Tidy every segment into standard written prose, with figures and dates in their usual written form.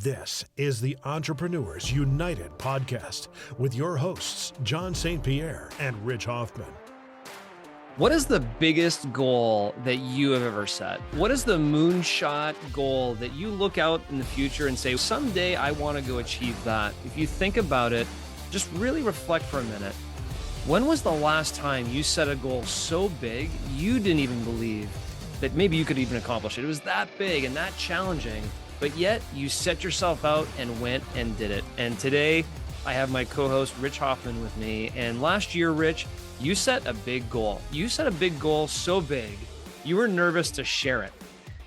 This is the Entrepreneurs United podcast with your hosts, John St. Pierre and Rich Hoffmann. What is the biggest goal that you have ever set? What is the moonshot goal that you look out in the future and say, someday I want to go achieve that? If you think about it, just really reflect for a minute. When was the last time you set a goal so big you didn't even believe that maybe you could even accomplish it? It was that big and that challenging, but yet you set yourself out and went and did it. And today I have my co-host Rich Hoffmann with me. And last year, Rich, you set a big goal. You set a big goal so big, you were nervous to share it.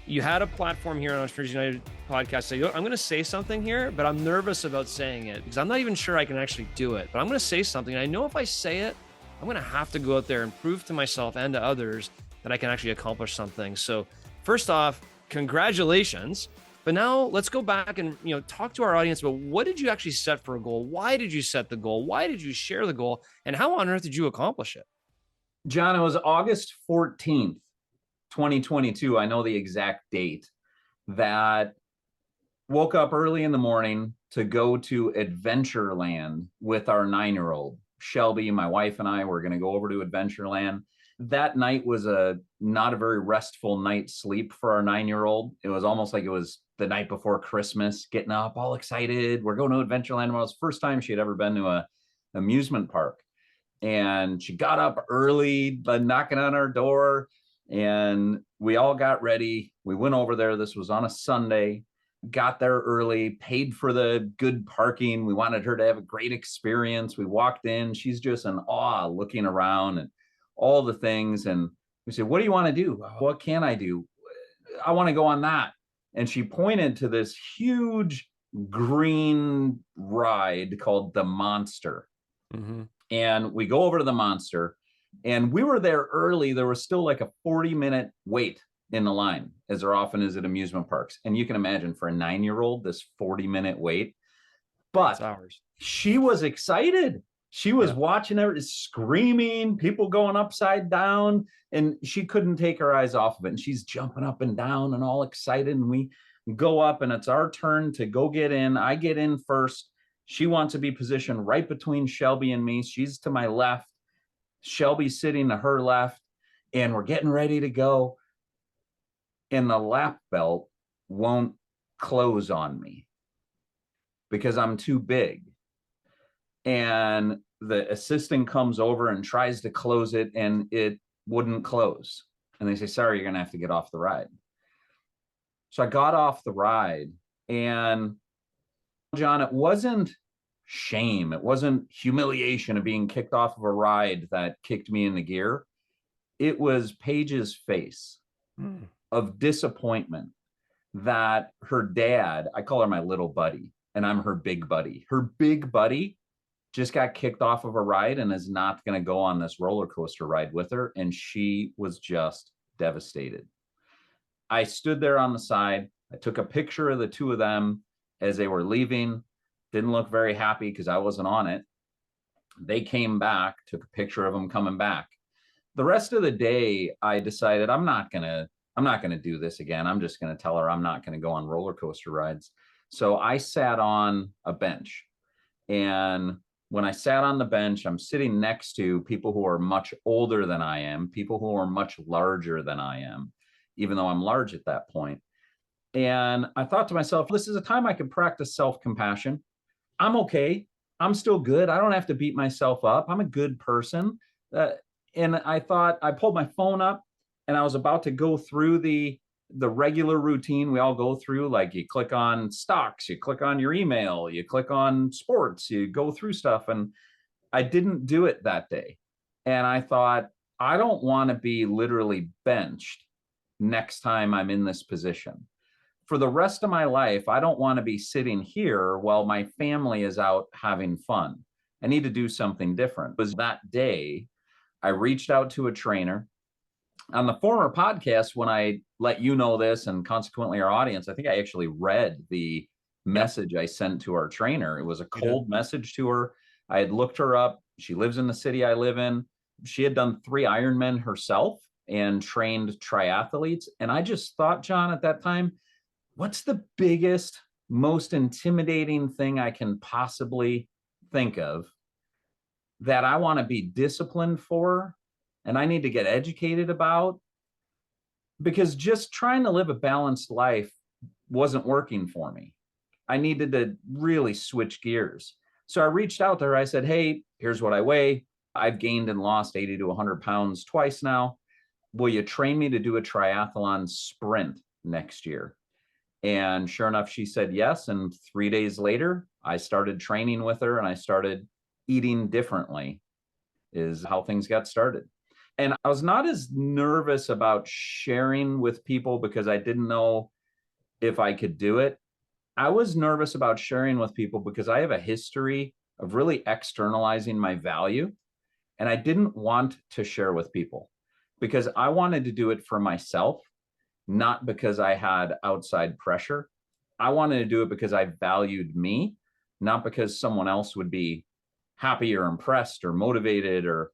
You had a platform here on Entrepreneurs United podcast. Say, I'm going to say something here, but I'm nervous about saying it because I'm not even sure I can actually do it. But I'm going to say something. And I know if I say it, I'm going to have to go out there and prove to myself and to others that I can actually accomplish something. So first off, congratulations. But now let's go back and talk to our audience about what did you actually set for a goal? Why did you set the goal? Why did you share the goal? And how on earth did you accomplish it? John, it was August 14th, 2022. I know the exact date. That woke up early in the morning to go to Adventureland with our 9-year-old. Shelby, my wife, and I were going to go over to Adventureland. That night was not a very restful night's sleep for our 9-year-old. It was almost like it was the night before Christmas, getting up all excited. We're going to Adventureland. It was the first time she had ever been to an amusement park. And she got up early, knocking on our door, and we all got ready. We went over there. This was on a Sunday, got there early, paid for the good parking. We wanted her to have a great experience. We walked in. She's just in awe, looking around and all the things. And we said, what do you want to do? What can I do? I want to go on that. And she pointed to this huge green ride called the Monster. Mm-hmm. And we go over to the Monster, and we were there early. There was still like a 40-minute wait in the line, as there often is at amusement parks. And you can imagine for a 9-year-old, this 40-minute wait. But she was excited. She was watching everything, screaming, people going upside down, and she couldn't take her eyes off of it. And she's jumping up and down and all excited. And we go up, and it's our turn to go get in. I get in first. She wants to be positioned right between Shelby and me. She's to my left. Shelby's sitting to her left, and we're getting ready to go. And the lap belt won't close on me because I'm too big. And the assistant comes over and tries to close it, and it wouldn't close. And they say, sorry, you're going to have to get off the ride. So I got off the ride, and John, it wasn't shame. It wasn't humiliation of being kicked off of a ride that kicked me in the gear. It was Paige's face of disappointment that her dad, I call her my little buddy, and I'm her big buddy. Her big buddy just got kicked off of a ride and is not going to go on this roller coaster ride with her. And she was just devastated. I stood there on the side. I took a picture of the two of them as they were leaving. Didn't look very happy because I wasn't on it. They came back, took a picture of them coming back. The rest of the day, I decided I'm not going to do this again. I'm just going to tell her I'm not going to go on roller coaster rides. So I sat on a bench, and when I sat on the bench, I'm sitting next to people who are much older than I am, people who are much larger than I am, even though I'm large at that point. And I thought to myself, this is a time I can practice self-compassion. I'm okay. I'm still good. I don't have to beat myself up. I'm a good person. And I thought, I pulled my phone up, and I was about to go through the regular routine we all go through. Like, you click on stocks, you click on your email, you click on sports, you go through stuff. And I didn't do it that day. And I thought, I don't want to be literally benched next time I'm in this position. For the rest of my life, I don't want to be sitting here while my family is out having fun. I need to do something different. It was that day I reached out to a trainer. On the former podcast, when I let you know this, and consequently our audience, I think I actually read the message I sent to our trainer. It was a cold message to her. I had looked her up. She lives in the city I live in. She had done 3 Ironmen herself and trained triathletes. And I just thought, John, at that time, what's the biggest most intimidating thing I can possibly think of that I want to be disciplined for and I need to get educated about, because just trying to live a balanced life wasn't working for me. I needed to really switch gears. So I reached out to her. I said, hey, here's what I weigh. I've gained and lost 80 to 100 pounds twice now. Will you train me to do a triathlon sprint next year? And sure enough, she said yes. And 3 days later, I started training with her and I started eating differently, is how things got started. And I was not as nervous about sharing with people because I didn't know if I could do it. I was nervous about sharing with people because I have a history of really externalizing my value. And I didn't want to share with people because I wanted to do it for myself, not because I had outside pressure. I wanted to do it because I valued me, not because someone else would be happy or impressed or motivated or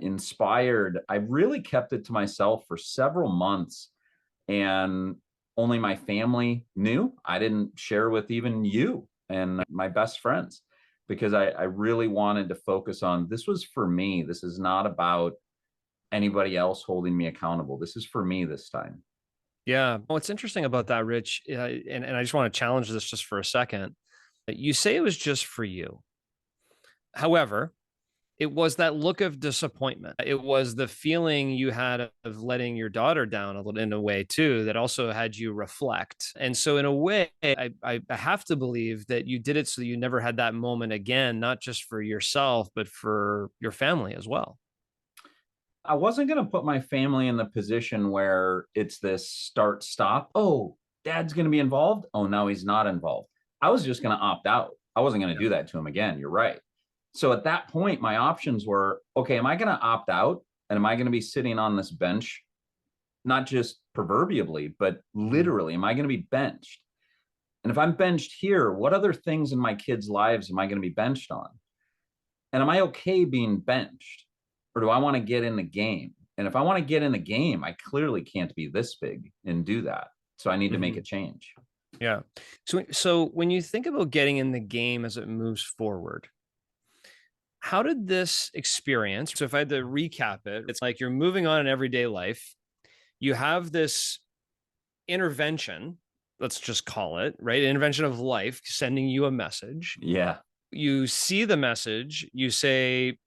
inspired. I really kept it to myself for several months, and only my family knew. I didn't share with even you and my best friends because I really wanted to focus on, this was for me. This is not about anybody else holding me accountable. This is for me this time. Yeah. What's interesting about that, Rich, and I just want to challenge this just for a second. You say it was just for you. However, it was that look of disappointment. It was the feeling you had of letting your daughter down a little, in a way too, that also had you reflect. And so in a way, I have to believe that you did it so that you never had that moment again, not just for yourself, but for your family as well. I wasn't going to put my family in the position where it's this start stop. Oh, dad's going to be involved. Oh, no, he's not involved. I was just going to opt out. I wasn't going to do that to him again. You're right. So at that point, my options were, okay, am I going to opt out? And am I going to be sitting on this bench, not just proverbially, but literally, am I going to be benched? And if I'm benched here, what other things in my kids' lives am I going to be benched on? And am I okay being benched? Or do I want to get in the game? And if I want to get in the game, I clearly can't be this big and do that. So I need to make a change. Yeah. So when you think about getting in the game as it moves forward, how did this experience? So if I had to recap it, it's like you're moving on in everyday life. You have this intervention, let's just call it, right? Intervention of life sending you a message. Yeah. You see the message, you say,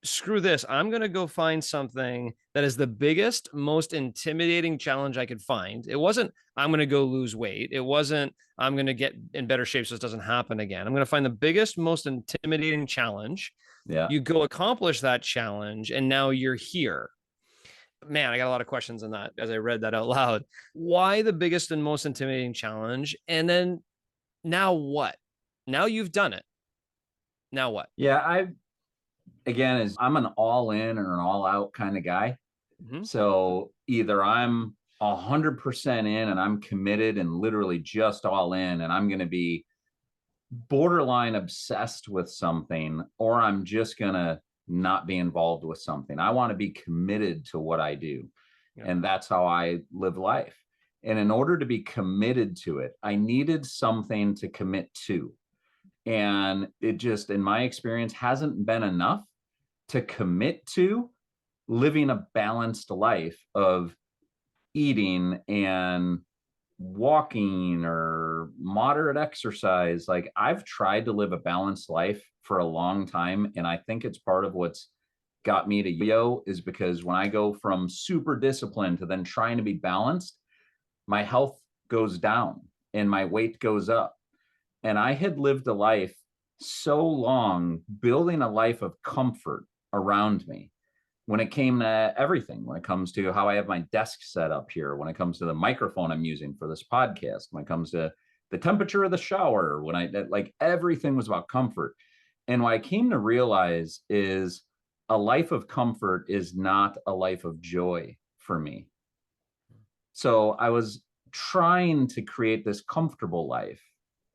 screw this, I'm going to go find something that is the biggest, most intimidating challenge I could find. It wasn't, I'm going to go lose weight. It wasn't, I'm going to get in better shape so this doesn't happen again. I'm going to find the biggest, most intimidating challenge. Yeah. You go accomplish that challenge, and now you're here. Man, I got a lot of questions on that as I read that out loud. Why the biggest and most intimidating challenge? And then now what? Now you've done it. Now what? Yeah. I'm an all in or an all out kind of guy. Mm-hmm. So either I'm 100% in and I'm committed and literally just all in, and I'm going to be borderline obsessed with something, or I'm just going to not be involved with something. I want to be committed to what I do. Yeah. And that's how I live life. And in order to be committed to it, I needed something to commit to. And it just, in my experience, hasn't been enough to commit to living a balanced life of eating and walking or moderate exercise. Like, I've tried to live a balanced life for a long time. And I think it's part of what's got me to yo is because when I go from super disciplined to then trying to be balanced, my health goes down and my weight goes up. And I had lived a life so long building a life of comfort around me when it came to everything, when it comes to how I have my desk set up here, when it comes to the microphone I'm using for this podcast, when it comes to the temperature of the shower, like everything was about comfort. And what I came to realize is a life of comfort is not a life of joy for me. So I was trying to create this comfortable life,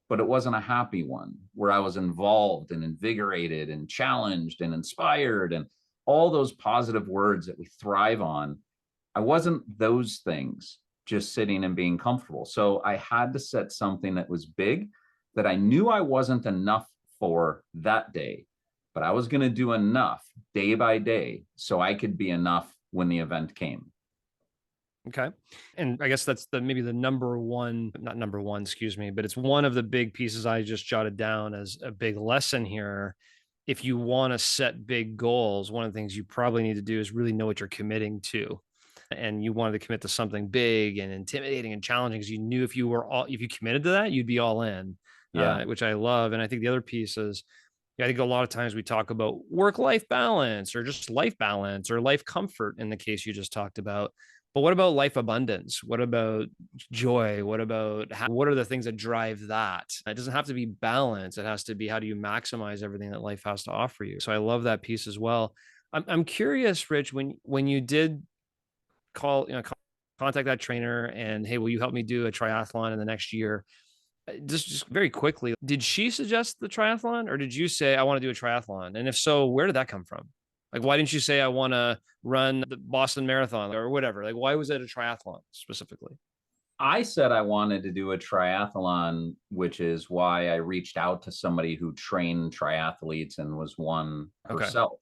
but it wasn't a happy one where I was involved and invigorated and challenged and inspired and all those positive words that we thrive on. I wasn't those things, just sitting and being comfortable. So I had to set something that was big that I knew I wasn't enough for that day, but I was going to do enough day by day so I could be enough when the event came. Okay. And I guess that's maybe the number one, not number one, excuse me, but it's one of the big pieces I just jotted down as a big lesson here. If you want to set big goals, one of the things you probably need to do is really know what you're committing to. And you wanted to commit to something big and intimidating and challenging because you knew if you committed to that, you'd be all in, Yeah. which I love. And I think the other piece is, I think a lot of times we talk about work-life balance or just life balance or life comfort in the case you just talked about. But what about life abundance? What about joy? What are the things that drive that? It doesn't have to be balance. It has to be, how do you maximize everything that life has to offer you? So I love that piece as well. I'm curious, Rich, when you did contact that trainer and, hey, will you help me do a triathlon in the next year? Just very quickly, did she suggest the triathlon, or did you say, I want to do a triathlon? And if so, where did that come from? Like, why didn't you say, I want to run the Boston Marathon or whatever? Like, why was it a triathlon specifically? I said I wanted to do a triathlon, which is why I reached out to somebody who trained triathletes and was one Okay. herself.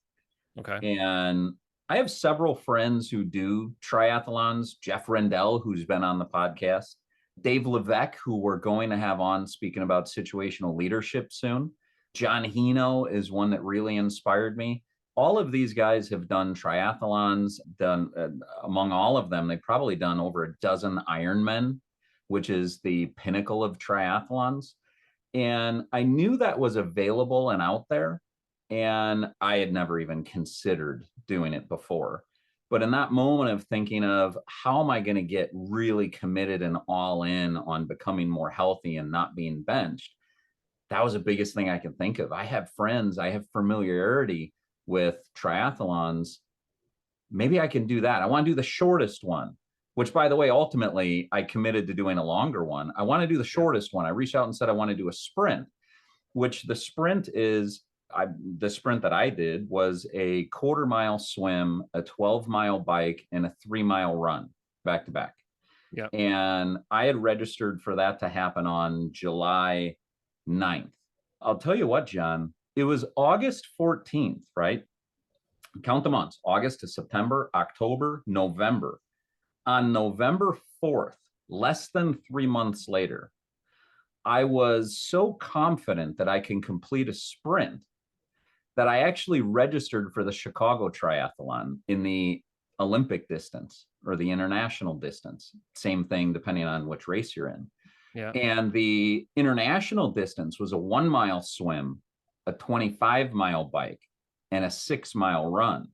Okay. And I have several friends who do triathlons. Jeff Rendell, who's been on the podcast, Dave Levesque, who we're going to have on speaking about situational leadership soon. John Hino is one that really inspired me. All of these guys have done triathlons, among all of them, they've probably done over a dozen Ironmen, which is the pinnacle of triathlons. And I knew that was available and out there. And I had never even considered doing it before. But in that moment of thinking of how am I going to get really committed and all in on becoming more healthy and not being benched, that was the biggest thing I can think of. I have friends, I have familiarity with triathlons. Maybe I can do that. I want to do the shortest one, which, by the way, ultimately I committed to doing a longer one. I want to do the shortest one. I reached out and said I want to do a sprint, which the sprint that I did was a 1/4 mile swim, a 12-mile bike, and a 3-mile run back to back. Yeah. And I had registered for that to happen on July 9th. I'll tell you what, John, it was August 14th, right? Count the months, August to September, October, November. On November 4th, less than 3 months later, I was so confident that I can complete a sprint that I actually registered for the Chicago Triathlon in the Olympic distance or the international distance. Same thing, depending on which race you're in. Yeah. And the international distance was a 1-mile swim, a 25-mile bike, and a 6-mile run.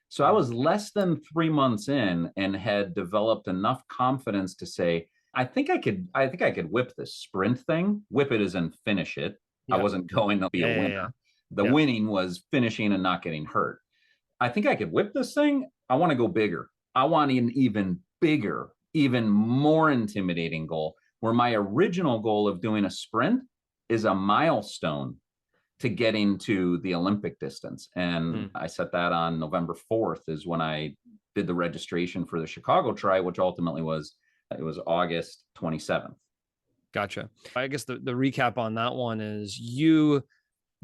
So I was less than 3 months in and had developed enough confidence to say, I think I could whip this sprint thing. Whip it as in finish it. Yeah. I wasn't going to be a winner. Yeah. The winning was finishing and not getting hurt. I think I could whip this thing. I want to go bigger. I want an even bigger, even more intimidating goal, where my original goal of doing a sprint is a milestone to getting to the Olympic distance. And I set that on November 4th is when I did the registration for the Chicago Tri, which ultimately was August 27th. Gotcha. I guess the recap on that one is, you,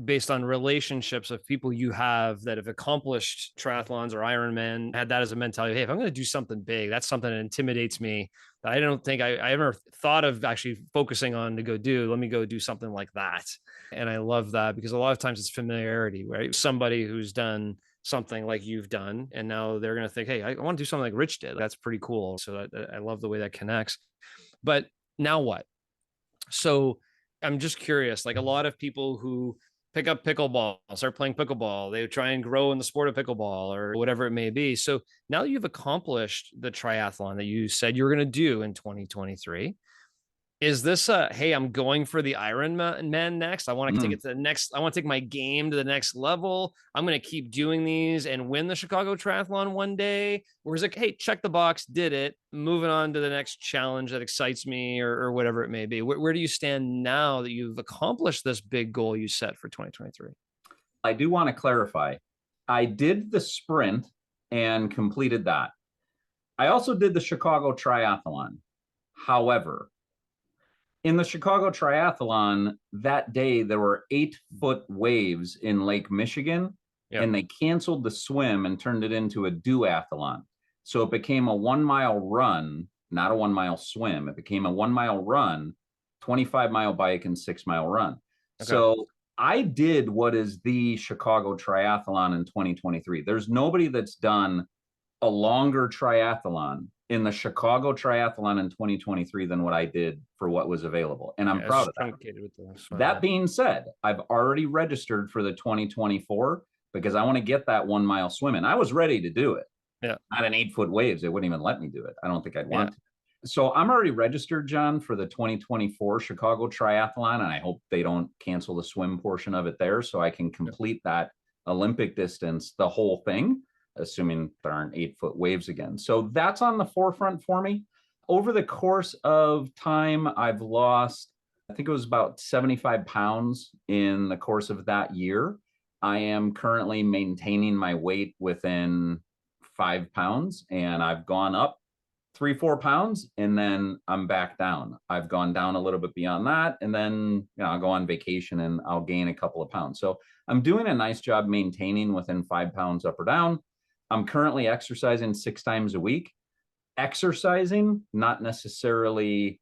based on relationships of people you have that have accomplished triathlons or Ironman, had that as a mentality. Hey, if I'm going to do something big, that's something that intimidates me, that I don't think I ever thought of actually focusing on to go do. Let me go do something like that. And I love that, because a lot of times it's familiarity, right? Somebody who's done something like you've done, and now they're going to think, hey, I want to do something like Rich did. That's pretty cool. So I love the way that connects. But now what? So I'm just curious, like a lot of people who pick up pickleball, start playing pickleball, they try and grow in the sport of pickleball or whatever it may be. So now that you've accomplished the triathlon that you said you're going to do in 2023, is this hey, I'm going for the Ironman next. I want to take it to the next. I want to take my game to the next level. I'm going to keep doing these and win the Chicago Triathlon one day. Or is it, hey, check the box, did it, moving on to the next challenge that excites me, or whatever it may be? Where do you stand now that you've accomplished this big goal you set for 2023? I do want to clarify. I did the sprint and completed that. I also did the Chicago Triathlon. However, In the Chicago Triathlon, that day, there were 8-foot waves in Lake Michigan, Yep. and they canceled the swim and turned it into a duathlon. So it became a 1 mile run, not a 1 mile swim. It became a 1 mile run, 25-mile bike, and 6 mile run. Okay. So I did what is the Chicago Triathlon in 2023. There's nobody that's done a longer triathlon in the Chicago Triathlon in 2023 than what I did for what was available. And I'm Yeah, proud it's of that. truncated with the swim, That yeah. being said, I've already registered for the 2024 because I want to get that 1 mile swim in. I was ready to do it. Yeah. Not an 8-foot waves. They wouldn't even let me do it. I don't think I'd want Yeah. to. So I'm already registered, John, for the 2024 Chicago Triathlon, and I hope they don't cancel the swim portion of it there so I can complete that Olympic distance, the whole thing, assuming there aren't 8-foot waves again. So that's on the forefront for me. Over the course of time, I've lost, I think it was about 75 pounds in the course of that year. I am currently maintaining my weight within 5 pounds, and I've gone up 3-4 pounds, and then I'm back down. I've gone down a little bit beyond that, and then I'll go on vacation and I'll gain a couple of pounds. So I'm doing a nice job maintaining within 5 pounds up or down. I'm currently exercising 6 times a week. Exercising, not necessarily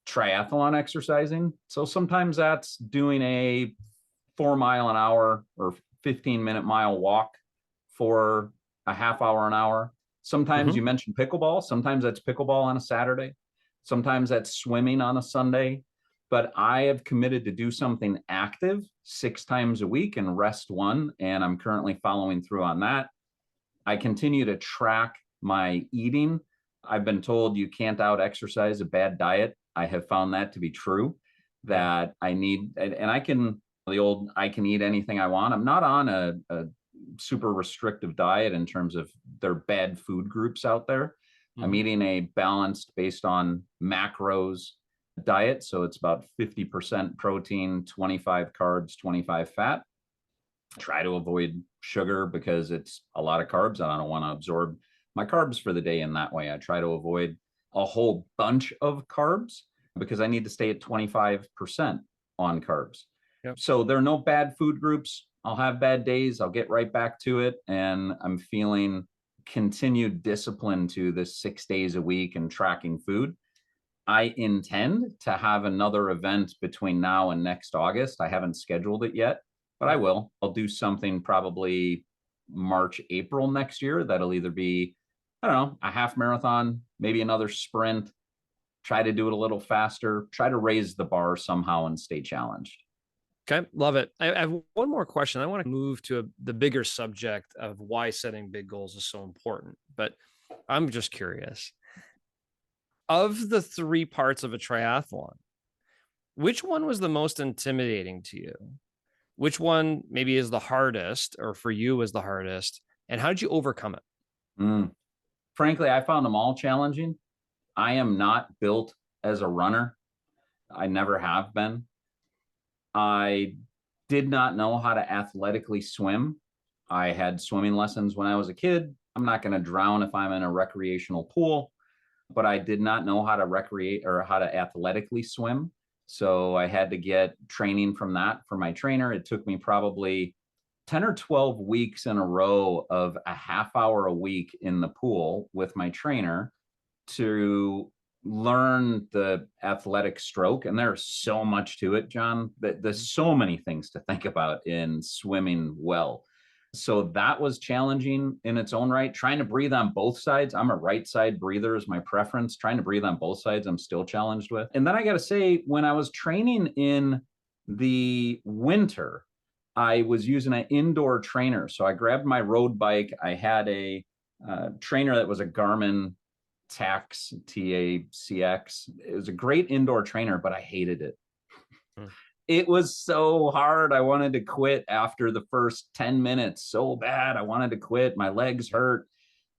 triathlon exercising. So sometimes that's doing a 4 mile an hour or 15-minute mile walk for a half hour an hour. Sometimes you mentioned pickleball. Sometimes that's pickleball on a Saturday. Sometimes that's swimming on a Sunday. But I have committed to do something active 6 times a week and rest 1. And I'm currently following through on that. I continue to track my eating. I've been told you can't out exercise a bad diet. I have found that to be true, that I need, and I can, the old, I can eat anything I want. I'm not on a super restrictive diet in terms of their bad food groups out there. I'm eating a balanced based on macros diet. So it's about 50% protein, 25 carbs, 25 fat. Try to avoid sugar because it's a lot of carbs and I don't want to absorb my carbs for the day in that way. I try to avoid a whole bunch of carbs because I need to stay at 25% on carbs. Yep. So there are no bad food groups. I'll have bad days. I'll get right back to it. And I'm feeling continued discipline to this 6 days a week and tracking food. I intend to have another event between now and next August. I haven't scheduled it yet, but I will. I'll do something probably March, April next year. That'll either be, I don't know, a half marathon, maybe another sprint, try to do it a little faster, try to raise the bar somehow and stay challenged. Okay, love it. I have one more question. I want to move to the bigger subject of why setting big goals is so important, but I'm just curious. Of the 3 parts of a triathlon, which one was the most intimidating to you? Which one maybe is the hardest, or for you was the hardest? And how did you overcome it? Frankly, I found them all challenging. I am not built as a runner. I never have been. I did not know how to athletically swim. I had swimming lessons when I was a kid. I'm not going to drown if I'm in a recreational pool, but I did not know how to recreate or how to athletically swim. So I had to get training from that for my trainer. It took me probably 10 or 12 weeks in a row of a half hour a week in the pool with my trainer to learn the athletic stroke. And there's so much to it, John, that there's so many things to think about in swimming well. So that was challenging in its own right. Trying to breathe on both sides. I'm a right side breather is my preference. Trying to breathe on both sides, I'm still challenged with. And then I got to say, when I was training in the winter, I was using an indoor trainer. So I grabbed my road bike. I had a trainer that was a Garmin TACX, TACX. It was a great indoor trainer, but I hated it. It was so hard. I wanted to quit after the first 10 minutes so bad. I wanted to quit. My legs hurt.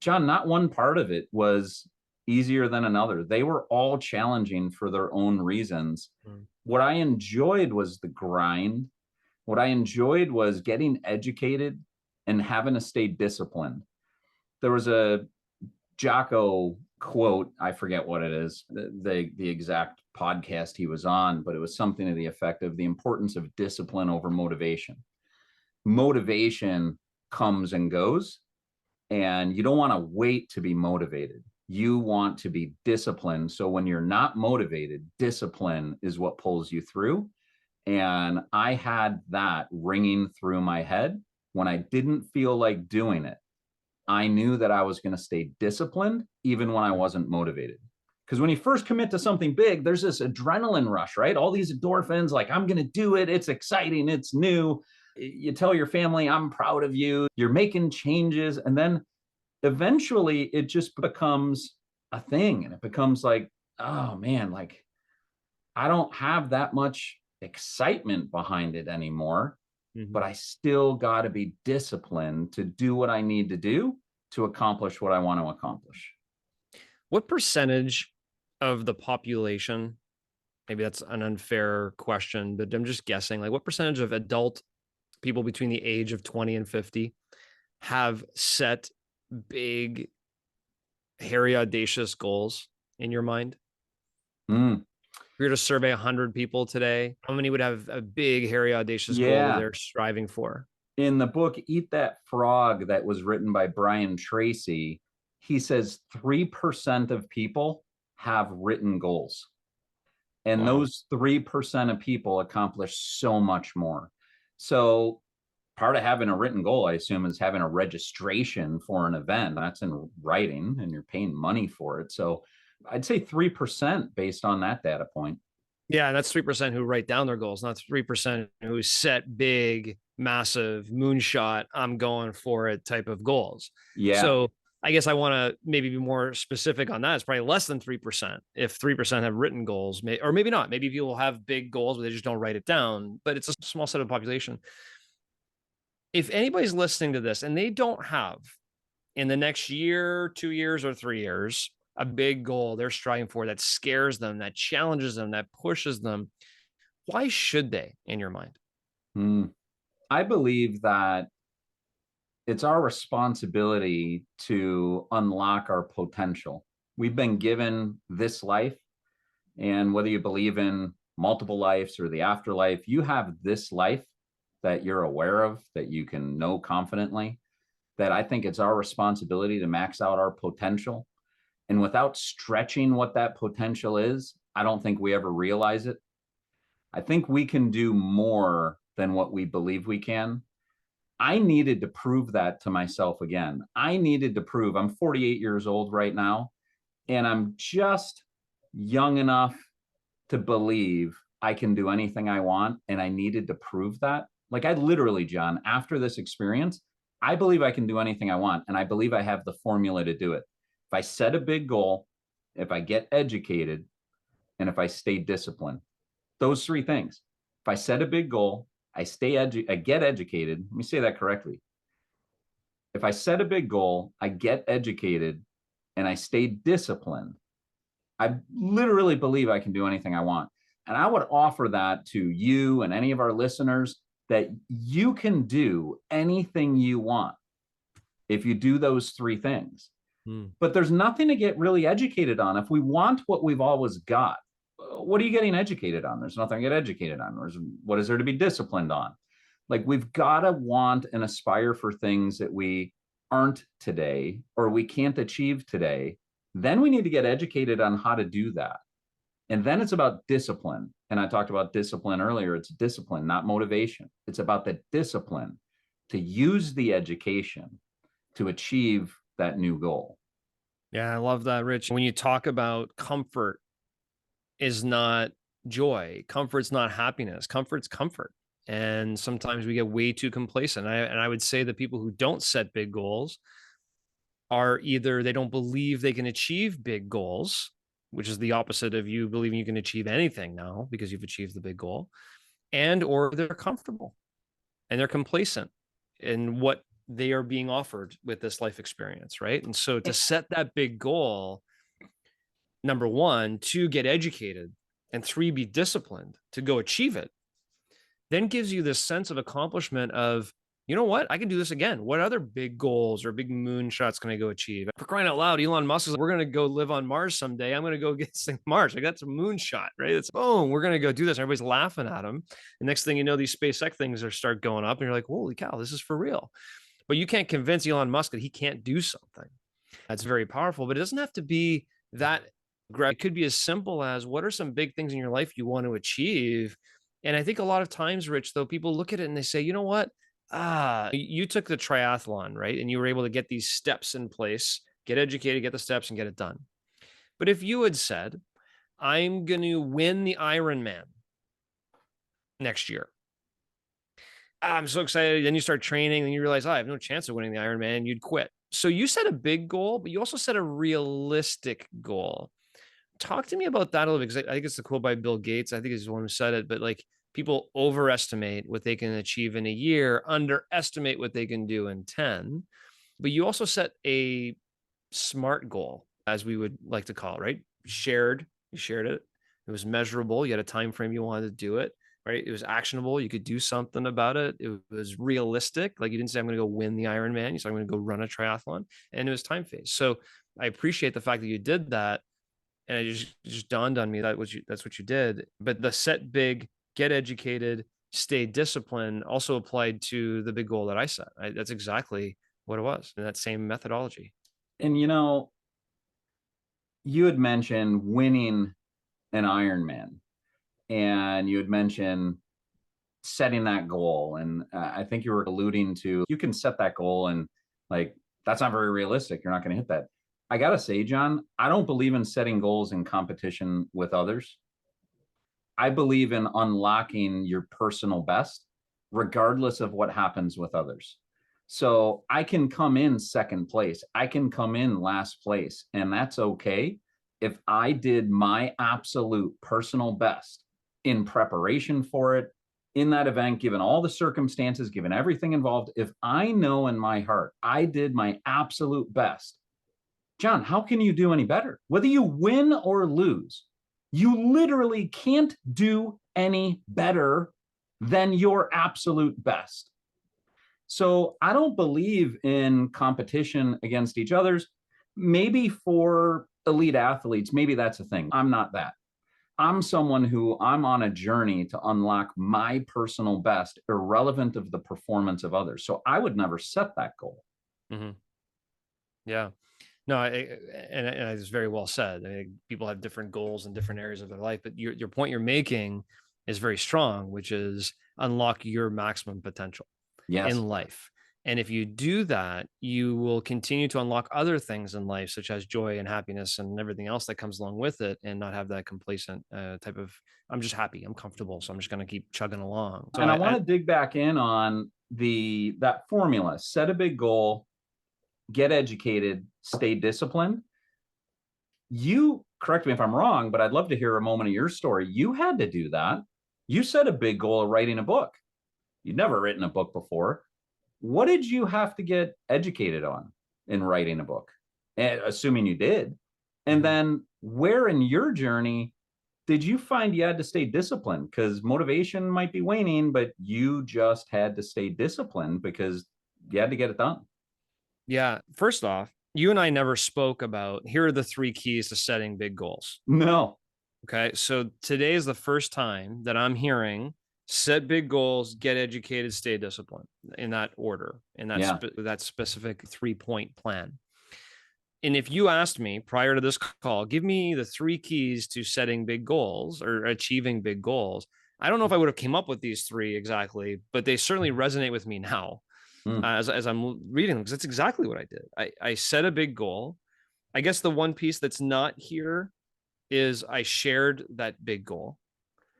John, not one part of it was easier than another. They were all challenging for their own reasons. What I enjoyed was the grind. What I enjoyed was getting educated and having to stay disciplined. There was a Jocko quote. I forget what it is, the exact podcast he was on, but it was something to the effect of the importance of discipline over motivation. Motivation comes and goes, and you don't want to wait to be motivated. You want to be disciplined. So when you're not motivated, discipline is what pulls you through. And I had that ringing through my head when I didn't feel like doing it. I knew that I was going to stay disciplined even when I wasn't motivated. Because when you first commit to something big, there's this adrenaline rush, right? All these endorphins, like, I'm going to do it. It's exciting. It's new. You tell your family, I'm proud of you. You're making changes. And then eventually it just becomes a thing. And it becomes like, oh man, like, I don't have that much excitement behind it anymore, but I still got to be disciplined to do what I need to do to accomplish what I want to accomplish. What percentage of the population, maybe that's an unfair question, but I'm just guessing, like what percentage of adult people between the age of 20 and 50 have set big, hairy, audacious goals in your mind? If we were to survey 100 people today, how many would have a big, hairy, audacious goal that they're striving for? In the book, Eat That Frog, that was written by Brian Tracy, he says 3% of people have written goals. And those 3% of people accomplish so much more. So part of having a written goal, I assume, is having a registration for an event. That's in writing, and you're paying money for it. So I'd say 3% based on that data point. Yeah, and that's 3% who write down their goals, not 3% who set big, massive moonshot, I'm going for it type of goals. Yeah. So I guess I want to maybe be more specific on that. It's probably less than 3%. If 3% have written goals, or maybe not. Maybe people have big goals, but they just don't write it down. But it's a small set of the population. If anybody's listening to this and they don't have in the next year, 2 years, or 3 years, a big goal they're striving for that scares them, that challenges them, that pushes them, why should they, in your mind? I believe that it's our responsibility to unlock our potential. We've been given this life, and whether you believe in multiple lives or the afterlife, you have this life that you're aware of, that you can know confidently, that I think it's our responsibility to max out our potential. And without stretching what that potential is, I don't think we ever realize it. I think we can do more than what we believe we can. I needed to prove that to myself again. I needed to prove, I'm 48 years old right now, and I'm just young enough to believe I can do anything I want. And I needed to prove that. Like, I literally, John, after this experience, I believe I can do anything I want. And I believe I have the formula to do it. If I set a big goal, if I get educated, and if I stay disciplined, those three things. If I set a big goal, I get educated. Let me say that correctly. If I set a big goal, I get educated, and I stay disciplined, I literally believe I can do anything I want. And I would offer that to you and any of our listeners, that you can do anything you want if you do those three things. But there's nothing to get really educated on. If we want what we've always got, what are you getting educated on? There's nothing to get educated on. What is there to be disciplined on? Like, we've got to want and aspire for things that we aren't today, or we can't achieve today. Then we need to get educated on how to do that. And then it's about discipline. And I talked about discipline earlier. It's discipline, not motivation. It's about the discipline to use the education to achieve that new goal. Yeah, I love that, Rich. When you talk about comfort is not joy, comfort's not happiness, comfort's comfort. And sometimes we get way too complacent. And I would say that people who don't set big goals are either they don't believe they can achieve big goals, which is the opposite of you believing you can achieve anything now because you've achieved the big goal, and or they're comfortable and they're complacent in what they are being offered with this life experience, right? And so to set that big goal, number one, to get educated, and three, be disciplined to go achieve it, then gives you this sense of accomplishment of, you know what? I can do this again. What other big goals or big moonshots can I go achieve? For crying out loud, Elon Musk is, we're going to go live on Mars someday. I'm going to go get Mars. Like, that's a moonshot, right? It's boom. We're going to go do this. Everybody's laughing at him. The next thing you know, these SpaceX things start going up and you're like, holy cow, this is for real. But you can't convince Elon Musk that he can't do something. That's very powerful, but it doesn't have to be that. It could be as simple as, what are some big things in your life you want to achieve? And I think a lot of times, Rich, though, people look at it and they say, you know what? You took the triathlon, right? And you were able to get these steps in place, get educated, get the steps, and get it done. But if you had said, I'm going to win the Ironman next year, I'm so excited. Then you start training and you realize, I have no chance of winning the Ironman, and you'd quit. So you set a big goal, but you also set a realistic goal. Talk to me about that a little bit, because I think it's the quote by Bill Gates. I think he's the one who said it, but like, people overestimate what they can achieve in a year, underestimate what they can do in 10. But you also set a SMART goal, as we would like to call it, right? You shared it. It was measurable. You had a time frame you wanted to do it, right? It was actionable. You could do something about it. It was realistic. Like, you didn't say, I'm going to go win the Ironman. You said, I'm going to go run a triathlon. And it was time phased. So I appreciate the fact that you did that. And it just dawned on me that that's what you did. But the set big, get educated, stay disciplined also applied to the big goal that I set. That's exactly what it was, in that same methodology. And you had mentioned winning an Ironman, and you had mentioned setting that goal. And I think you were alluding to, you can set that goal and like, that's not very realistic. You're not going to hit that. I got to say, John, I don't believe in setting goals in competition with others. I believe in unlocking your personal best, regardless of what happens with others. So I can come in second place. I can come in last place, and that's okay. If I did my absolute personal best in preparation for it, in that event, given all the circumstances, given everything involved, if I know in my heart I did my absolute best, John, how can you do any better? Whether you win or lose, you literally can't do any better than your absolute best. So I don't believe in competition against each other's. Maybe for elite athletes, maybe that's a thing. I'm not that. I'm someone who, I'm on a journey to unlock my personal best, irrelevant of the performance of others. So I would never set that goal. Mm-hmm. Yeah. No, and it's very well said. I mean, people have different goals in different areas of their life, but your point you're making is very strong, which is unlock your maximum potential in life. And if you do that, you will continue to unlock other things in life, such as joy and happiness and everything else that comes along with it, and not have that complacent type of, I'm just happy, I'm comfortable, so I'm just going to keep chugging along. So and I want to dig back in on that formula: set a big goal, get educated, stay disciplined. You, correct me if I'm wrong, but I'd love to hear a moment of your story. You had to do that. You set a big goal of writing a book. You'd never written a book before. What did you have to get educated on in writing a book? Assuming you did. And then where in your journey did you find you had to stay disciplined? Because motivation might be waning, but you just had to stay disciplined because you had to get it done. Yeah. First off, you and I never spoke about, here are the 3 keys to setting big goals. No. Okay. So today is the first time that I'm hearing set big goals, get educated, stay disciplined, in that order, in that, that specific 3-point plan. And if you asked me prior to this call, give me the 3 keys to setting big goals or achieving big goals, I don't know if I would have came up with these 3 exactly, but they certainly resonate with me now as I'm reading them, because that's exactly what I did. I set a big goal. I guess the one piece that's not here is I shared that big goal.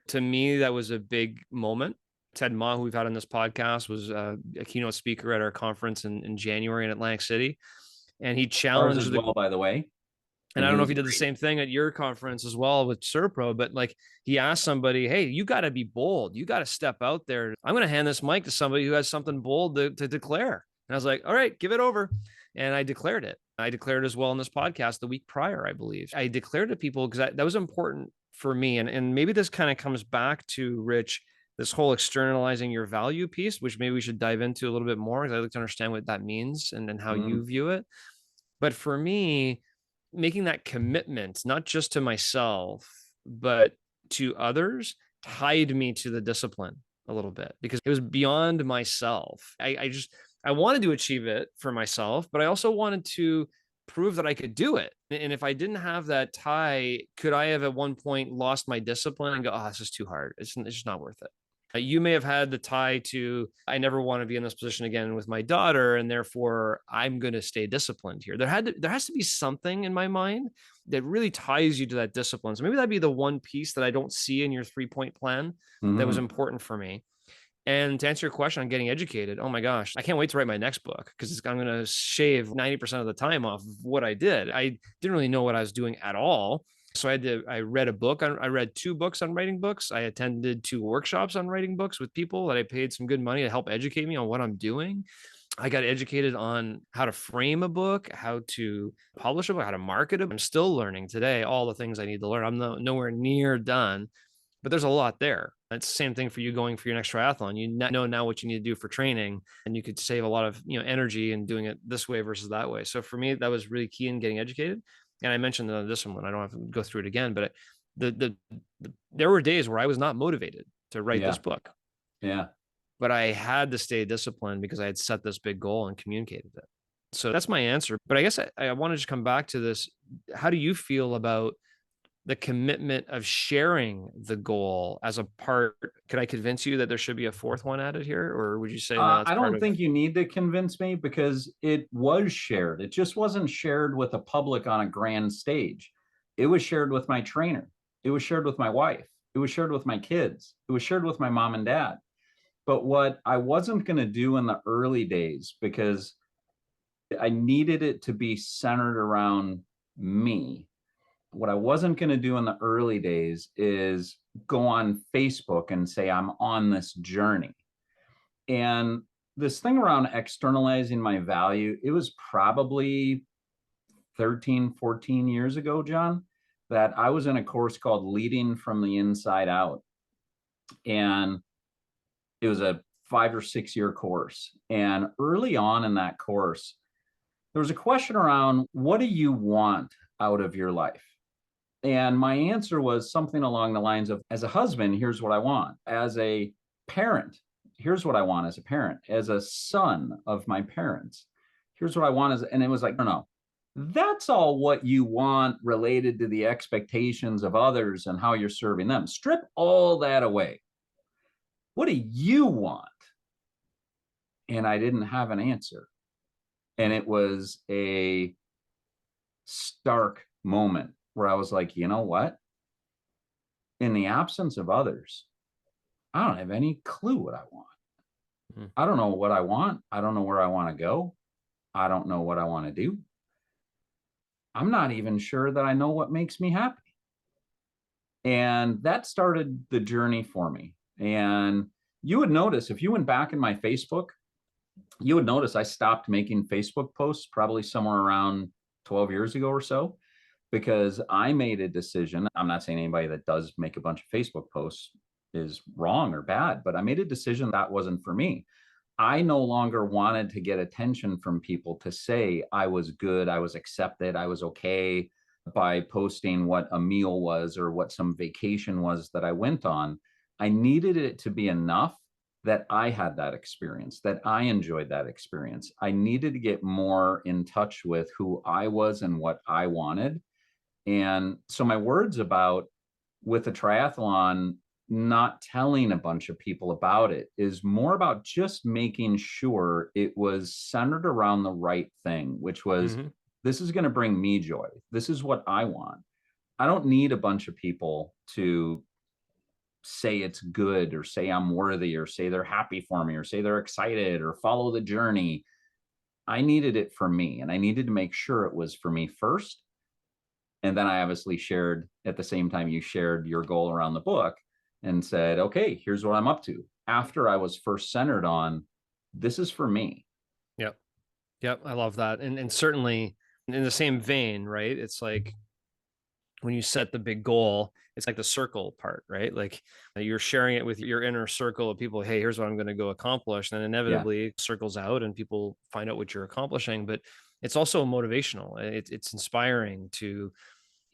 To me, that was a big moment. Ted Ma, who we've had on this podcast, was a keynote speaker at our conference in January in Atlantic City. And he challenged by the way. And I don't know if he did the same thing at your conference as well with CertaPro, but like, he asked somebody, hey, you got to be bold. You got to step out there. I'm going to hand this mic to somebody who has something bold to declare. And I was like, all right, give it over. And I declared it. I declared as well in this podcast the week prior, I believe. I declared to people because that was important for me. And maybe this kind of comes back to, Rich, this whole externalizing your value piece, which maybe we should dive into a little bit more, because I'd like to understand what that means and how you view it. But for me, making that commitment, not just to myself, but to others, tied me to the discipline a little bit, because it was beyond myself. I wanted to achieve it for myself, but I also wanted to prove that I could do it. And if I didn't have that tie, could I have at one point lost my discipline and go, oh, this is too hard. It's just not worth it. You may have had the tie to, I never want to be in this position again with my daughter, and therefore I'm going to stay disciplined here. There has to be something in my mind that really ties you to that discipline. So maybe that'd be the one piece that I don't see in your 3-point plan that was important for me. And to answer your question on getting educated, oh my gosh, I can't wait to write my next book, because I'm going to shave 90% of the time off of what I did. I didn't really know what I was doing at all. So I read a book. I read 2 books on writing books. I attended 2 workshops on writing books with people that I paid some good money to help educate me on what I'm doing. I got educated on how to frame a book, how to publish a book, how to market it. I'm still learning today all the things I need to learn. I'm nowhere near done, but there's a lot there. It's the same thing for you going for your next triathlon. You know now what you need to do for training, and you could save a lot of energy in doing it this way versus that way. So for me, that was really key in getting educated. And I mentioned this one, I don't have to go through it again, but there were days where I was not motivated to write this book. Yeah. But I had to stay disciplined because I had set this big goal and communicated it. So that's my answer. But I guess I want to just come back to this. How do you feel about the commitment of sharing the goal as a part? Could I convince you that there should be a 4th one added here? Or would you say no, I don't think you need to convince me, because it was shared. It just wasn't shared with the public on a grand stage. It was shared with my trainer. It was shared with my wife. It was shared with my kids. It was shared with my mom and dad. But what I wasn't going to do in the early days, because I needed it to be centered around me, what I wasn't going to do in the early days is go on Facebook and say, I'm on this journey. And this thing around externalizing my value, it was probably 13, 14 years ago, John, that I was in a course called Leading from the Inside Out. And it was a 5 or 6 year course. And early on in that course, there was a question around, what do you want out of your life? And my answer was something along the lines of, as a husband, here's what I want. As a parent, here's what I want as a parent. As a son of my parents, here's what I want. And it was like, no, that's all what you want related to the expectations of others and how you're serving them. Strip all that away. What do you want? And I didn't have an answer. And it was a stark moment where I was like, you know what? In the absence of others, I don't have any clue what I want. I don't know what I want. I don't know where I want to go. I don't know what I want to do. I'm not even sure that I know what makes me happy. And that started the journey for me. And you would notice, if you went back in my Facebook, you would notice I stopped making Facebook posts probably somewhere around 12 years ago or so, because I made a decision. I'm not saying anybody that does make a bunch of Facebook posts is wrong or bad, but I made a decision that wasn't for me. I no longer wanted to get attention from people to say I was good, I was accepted, I was okay by posting what a meal was or what some vacation was that I went on. I needed it to be enough that I had that experience, that I enjoyed that experience. I needed to get more in touch with who I was and what I wanted. And so my words about, with the triathlon, not telling a bunch of people about it is more about just making sure it was centered around the right thing, which was, this is going to bring me joy. This is what I want. I don't need a bunch of people to say it's good or say I'm worthy or say they're happy for me or say they're excited or follow the journey. I needed it for me, and I needed to make sure it was for me first. And then I obviously shared at the same time you shared your goal around the book and said, okay, here's what I'm up to. After I was first centered on, this is for me. Yep. Yep. I love that. And certainly in the same vein, right? It's like, when you set the big goal, it's like the circle part, right? Like you're sharing it with your inner circle of people. Hey, here's what I'm going to go accomplish. And inevitably it circles out and people find out what you're accomplishing, but it's also motivational. It's inspiring to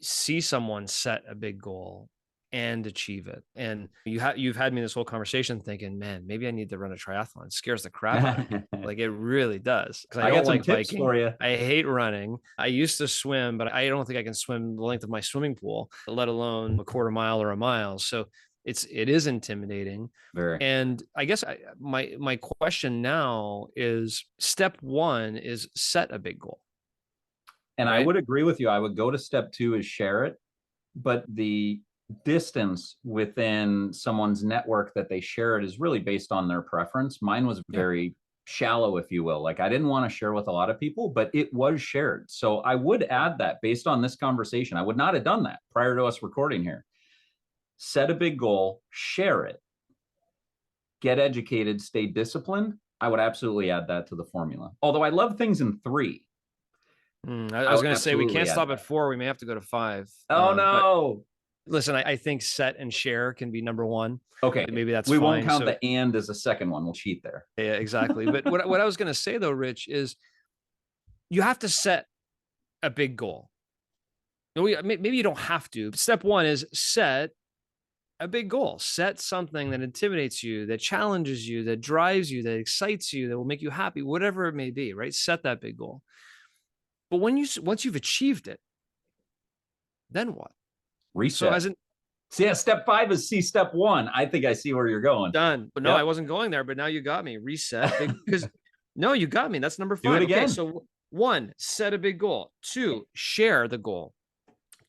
see someone set a big goal and achieve it. And you've had me this whole conversation thinking, man, maybe I need to run a triathlon. It scares the crap out of me. Like it really does. Because I don't got some like tips biking. for you. I hate running. I used to swim, but I don't think I can swim the length of my swimming pool, let alone a quarter mile or a mile. So it is intimidating. Very. And I guess my question now is, step one is set a big goal. And right? I would agree with you. I would go to step 2 is share it, but the distance within someone's network that they share it is really based on their preference. Mine was very shallow, if you will. Like I didn't want to share with a lot of people, but it was shared. So I would add that based on this conversation. I would not have done that prior to us recording here. Set a big goal, share it, get educated, stay disciplined. I would absolutely add that to the formula. Although I love things in 3. I was going to say, we can't stop at 4. We may have to go to 5. Oh, no. Listen, I think set and share can be number 1. Okay. Maybe that's we fine. Won't count the and as a second one. We'll cheat there. Yeah, exactly. But what I was going to say, though, Rich, is you have to set a big goal. Maybe you don't have to. Step 1 is set a big goal. Set something that intimidates you, that challenges you, that drives you, that excites you, that will make you happy, whatever it may be, right? Set that big goal. But once you've achieved it, then what? Reset. So step 5 is see step 1. I think I see where you're going. Done. But no, I wasn't going there, but now you got me. Reset. Because no, you got me. That's number 5. Do it again. Okay, so 1, set a big goal. 2, share the goal.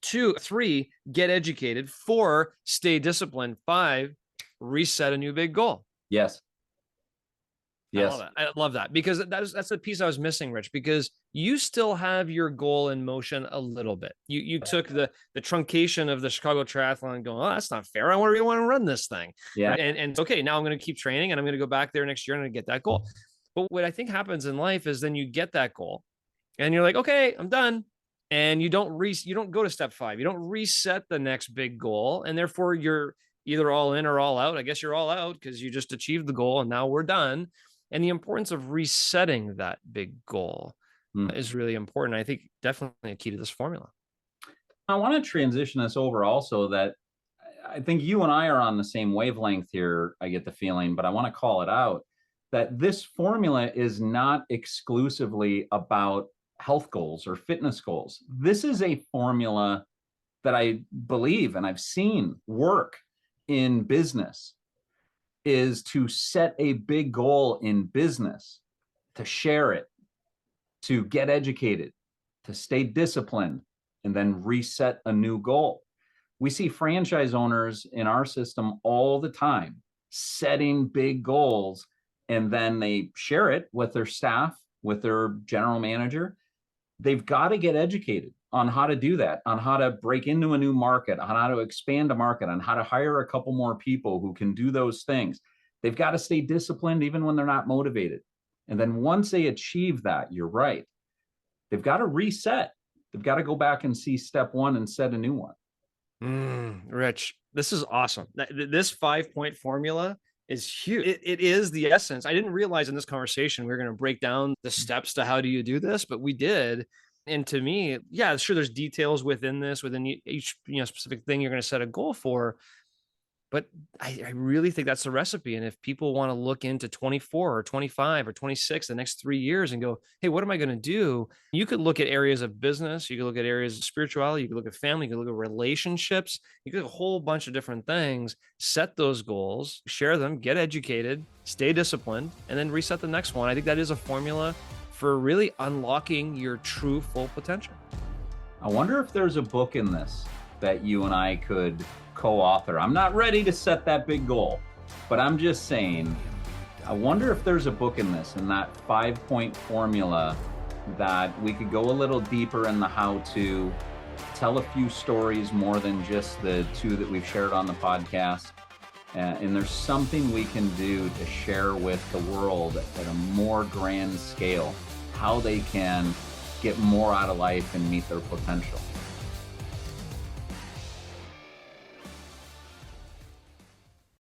3, get educated. 4, stay disciplined. 5, reset a new big goal. Yes. Yes. I love that because that's the piece I was missing, Rich, because you still have your goal in motion a little bit. You took the truncation of the Chicago Triathlon and going, oh, that's not fair. I really want to run this thing. Yeah. And okay, now I'm going to keep training and I'm going to go back there next year and I'm going to get that goal. But what I think happens in life is then you get that goal and you're like, okay, I'm done. And you don't go to step 5. You don't reset the next big goal. And therefore you're either all in or all out. I guess you're all out because you just achieved the goal and now we're done. And the importance of resetting that big goal is really important. I think definitely a key to this formula. I want to transition this over also that I think you and I are on the same wavelength here. I get the feeling, but I want to call it out that this formula is not exclusively about health goals or fitness goals. This is a formula that I believe and I've seen work in business, is to set a big goal in business, to share it, to get educated, to stay disciplined, and then reset a new goal. We see franchise owners in our system all the time setting big goals, and then they share it with their staff, with their general manager. They've got to get educated on how to do that, on how to break into a new market, on how to expand a market, on how to hire a couple more people who can do those things. They've got to stay disciplined even when they're not motivated. And then once they achieve that, you're right, they've got to reset. They've got to go back and see step 1 and set a new one. Rich, this is awesome. This 5-point formula is huge. It is the essence. I didn't realize in this conversation we were going to break down the steps to how do you do this, but we did. And to me, yeah, sure, there's details within each specific thing you're going to set a goal for. But I really think that's the recipe. And if people want to look into 24 or 25 or 26, the next 3 years and go, hey, what am I going to do? You could look at areas of business. You could look at areas of spirituality. You could look at family. You could look at relationships. You could look at a whole bunch of different things, set those goals, share them, get educated, stay disciplined, and then reset the next one. I think that is a formula for really unlocking your true full potential. I wonder if there's a book in this that you and I could co-author. I'm not ready to set that big goal, but I'm just saying, I wonder if there's a book in this, in that 5-point formula, that we could go a little deeper in the how to, tell a few stories more than just the 2 that we've shared on the podcast. And there's something we can do to share with the world at a more grand scale, how they can get more out of life and meet their potential.